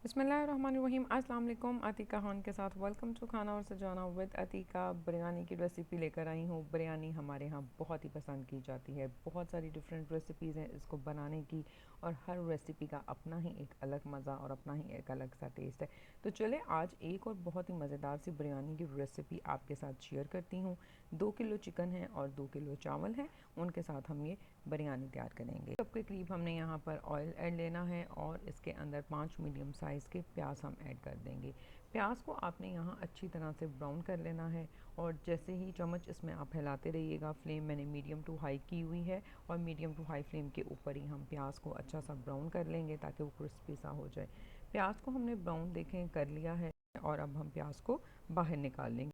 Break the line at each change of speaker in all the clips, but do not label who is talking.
बिस्मिल्लाहिर्रहमानिर्रहीम। अस्सलाम वालेकुम। अतीका खान के साथ वेलकम टू खाना और सजाना विद अतीका। बिरयानी की रेसिपी लेकर आई हूँ। बिरयानी हमारे यहाँ बहुत ही पसंद की जाती है। बहुत सारी डिफरेंट रेसिपीज़ हैं इसको बनाने की, और हर रेसिपी का अपना ही एक अलग मज़ा और अपना ही एक अलग सा टेस्ट है। तो चले आज एक और बहुत ही मज़ेदार सी बिरयानी की रेसिपी आपके साथ शेयर करती हूँ। 2 किलो चिकन है और 2 किलो चावल है, उनके साथ हम ये बिरयानी तैयार करेंगे। कप के करीब हमने यहाँ पर ऑयल ऐड लेना है और इसके अंदर 5 मीडियम साइज़ के प्याज हम ऐड कर देंगे। प्याज को आपने यहाँ अच्छी तरह से ब्राउन कर लेना है, और जैसे ही चम्मच इसमें आप हिलाते रहिएगा। फ्लेम मैंने मीडियम टू हाई की हुई है, और मीडियम टू हाई फ्लेम के ऊपर ही हम प्याज को अच्छा सा ब्राउन कर लेंगे ताकि वो क्रिस्पी सा हो जाए। प्याज को हमने ब्राउन देखें कर लिया है, और अब हम प्याज को बाहर निकाल लेंगे।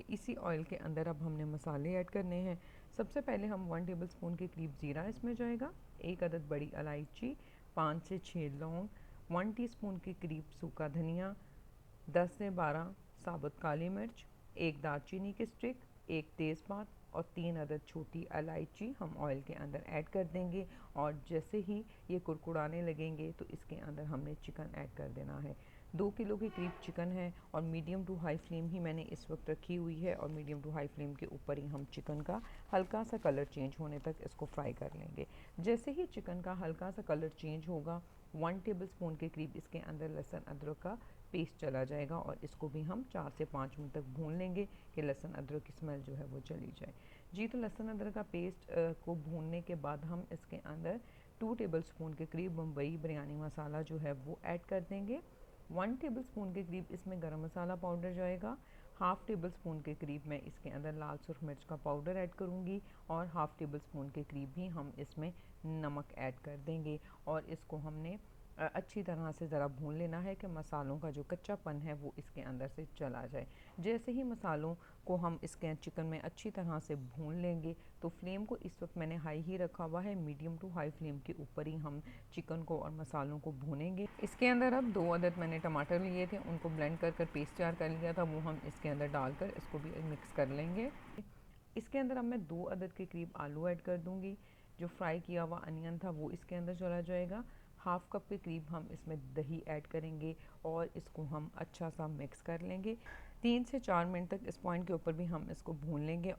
इसी ऑयल के अंदर अब हमने मसाले ऐड करने हैं। सबसे पहले हम 1 टेबल स्पून के करीब ज़ीरा इसमें जाएगा, 1 अदद बड़ी इलायची, 5 से 6 लौंग, 1 टीस्पून के करीब सूखा धनिया, 10 से 12 साबुत काली मिर्च, एक दालचीनी की स्टिक, एक तेज़पात और 3 अदद छोटी इलायची हम ऑयल के अंदर ऐड कर देंगे। और जैसे ही ये कुरकुराने लगेंगे तो इसके अंदर हमने चिकन ऐड कर देना है। 2 किलो के करीब चिकन है, और मीडियम टू हाई फ्लेम ही मैंने इस वक्त रखी हुई है, और मीडियम टू हाई फ्लेम के ऊपर ही हम चिकन का हल्का सा कलर चेंज होने तक इसको फ्राई कर लेंगे। जैसे ही चिकन का हल्का सा कलर चेंज होगा, 1 टेबल स्पून के करीब इसके अंदर लहसुन अदरक का पेस्ट चला जाएगा, और इसको भी हम 4 से 5 मिनट तक भून लेंगे कि लहसुन अदरक की स्मेल जो है वो चली जाए। जी, तो लहसुन अदरक का पेस्ट को भूनने के बाद हम इसके अंदर 2 टेबल स्पून के करीब मुंबई बिरयानी मसाला जो है वो ऐड कर देंगे। 1 टेबल स्पून के करीब इसमें गरम मसाला पाउडर जाएगा। ½ टेबल स्पून के करीब मैं इसके अंदर लाल सुर्ख मिर्च का पाउडर ऐड करूँगी, और ½ टेबल स्पून के करीब ही हम इसमें नमक ऐड कर देंगे। और इसको हमने अच्छी तरह से ज़रा भून लेना है कि मसालों का जो कच्चापन है वो इसके अंदर से चला जाए। जैसे ही मसालों को हम इसके चिकन में अच्छी तरह से भून लेंगे, तो फ्लेम को इस वक्त मैंने हाई ही रखा हुआ है। मीडियम टू हाई फ्लेम के ऊपर ही हम चिकन को और मसालों को भूनेंगे। इसके अंदर अब 2 अदद मैंने टमाटर लिए थे, उनको ब्लेंड कर पेस्ट तैयार कर लिया था, वो हम इसके अंदर डालकर इसको भी मिक्स कर लेंगे। इसके अंदर अब मैं 2 अदद के करीब आलू ऐड कर दूंगी। जो फ्राई किया हुआ अनियन था वो इसके अंदर चला जाएगा। हाफ कप के करीब हम इसमें दही ऐड करेंगे, और इसको हम अच्छा सा मिक्स कर लेंगे। 3 से 4 मिनट तक इस पॉइंट के ऊपर भी हम इसको भून लेंगे,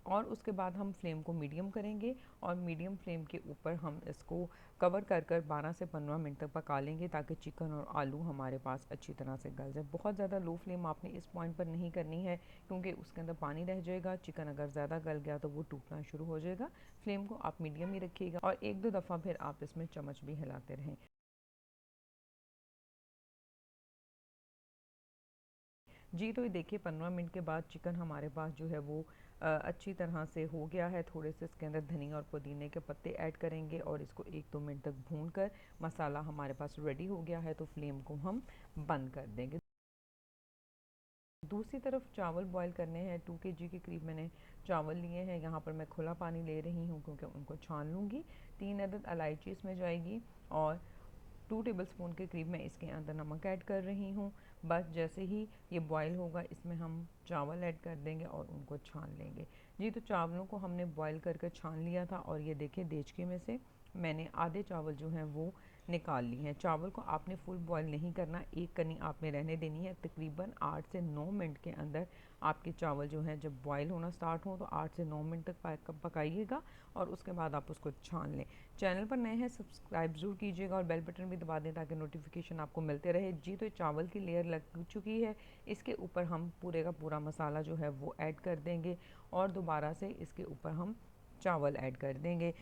और उसके बाद हम फ्लेम को मीडियम करेंगे, और मीडियम फ्लेम के ऊपर हम इसको कवर कर कर 12 से 15 मिनट तक पका लेंगे, ताकि चिकन और आलू हमारे पास अच्छी तरह से गल जाए। बहुत ज़्यादा लो फ्लेम आपने इस पॉइंट पर नहीं करनी है, क्योंकि उसके अंदर पानी रह जाएगा। चिकन अगर ज़्यादा गल गया तो वो टूटना शुरू हो जाएगा। फ्लेम को आप मीडियम ही रखिएगा, और 1-2 दफ़ा फिर आप इसमें चम्मच भी हिलाते रहें। जी, तो ये देखिए 15 मिनट के बाद चिकन हमारे पास जो है वो अच्छी तरह से हो गया है। थोड़े से इसके अंदर धनिया और पुदीने के पत्ते ऐड करेंगे, और इसको 1-2 मिनट तक भून कर मसाला हमारे पास रेडी हो गया है, तो फ्लेम को हम बंद कर देंगे। दूसरी तरफ चावल बॉईल करने हैं। 2 kg के करीब मैंने चावल लिए हैं। यहाँ पर मैं खुला पानी ले रही हूँ क्योंकि उनको छान लूँगी। 3 अदद इलायची इसमें जाएगी, और 2 टेबल स्पून के करीब मैं इसके अंदर नमक ऐड कर रही हूँ। बस जैसे ही ये बॉईल होगा, इसमें हम चावल ऐड कर देंगे और उनको छान लेंगे। जी, तो चावलों को हमने बॉईल कर छान लिया था, और ये देखिए देचके में से मैंने आधे चावल जो हैं वो निकाल ली हैं। चावल को आपने फुल बॉईल नहीं करना, एक कनी आपने रहने देनी है। तकरीबन 8 से 9 मिनट के अंदर आपके चावल जो हैं जब बॉईल होना स्टार्ट हो, तो 8 से 9 मिनट तक पकाइएगा, और उसके बाद आप उसको छान लें। चैनल पर नए हैं सब्सक्राइब ज़रूर कीजिएगा, और बेल बटन भी दबा दें ताकि नोटिफिकेशन आपको मिलते रहे। जी, तो चावल की लेयर लग चुकी है। इसके ऊपर हम पूरे का पूरा मसाला जो है वो ऐड कर देंगे, और दोबारा से इसके ऊपर हम चावल ऐड कर देंगे।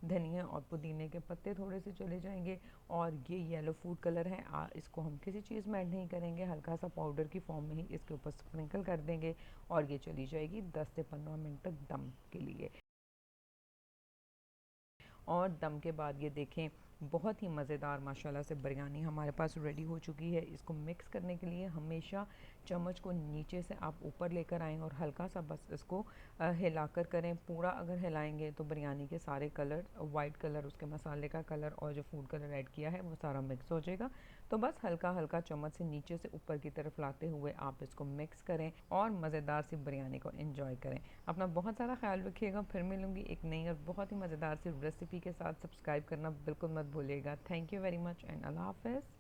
धनिया और पुदीने के पत्ते थोड़े से चले जाएंगे, और ये येलो फूड कलर है, इसको हम किसी चीज़ में ऐड नहीं करेंगे, हल्का सा पाउडर की फॉर्म में ही इसके ऊपर स्प्रिंकल कर देंगे, और ये चली जाएगी 10 से 15 मिनट तक दम के लिए। और दम के बाद ये देखें बहुत ही मज़ेदार माशाल्लाह से बिरयानी हमारे पास रेडी हो चुकी है। इसको मिक्स करने के लिए हमेशा चम्मच को नीचे से आप ऊपर लेकर आएँ, और हल्का सा बस इसको हिलाकर करें। पूरा अगर हिलाएंगे तो बिरयानी के सारे कलर, वाइट कलर, उसके मसाले का कलर और जो फूड कलर ऐड किया है वो सारा मिक्स हो जाएगा। तो बस हल्का हल्का चम्मच से नीचे से ऊपर की तरफ लाते हुए आप इसको मिक्स करें और मज़ेदार सी बिरयानी को एंजॉय करें। अपना बहुत सारा ख्याल रखिएगा। फिर मिलूंगी एक नई और बहुत ही मज़ेदार सी रेसिपी के साथ। सब्सक्राइब करना बिल्कुल मत भूलिएगा। Thank you very much and अल्लाह हाफ़िज़।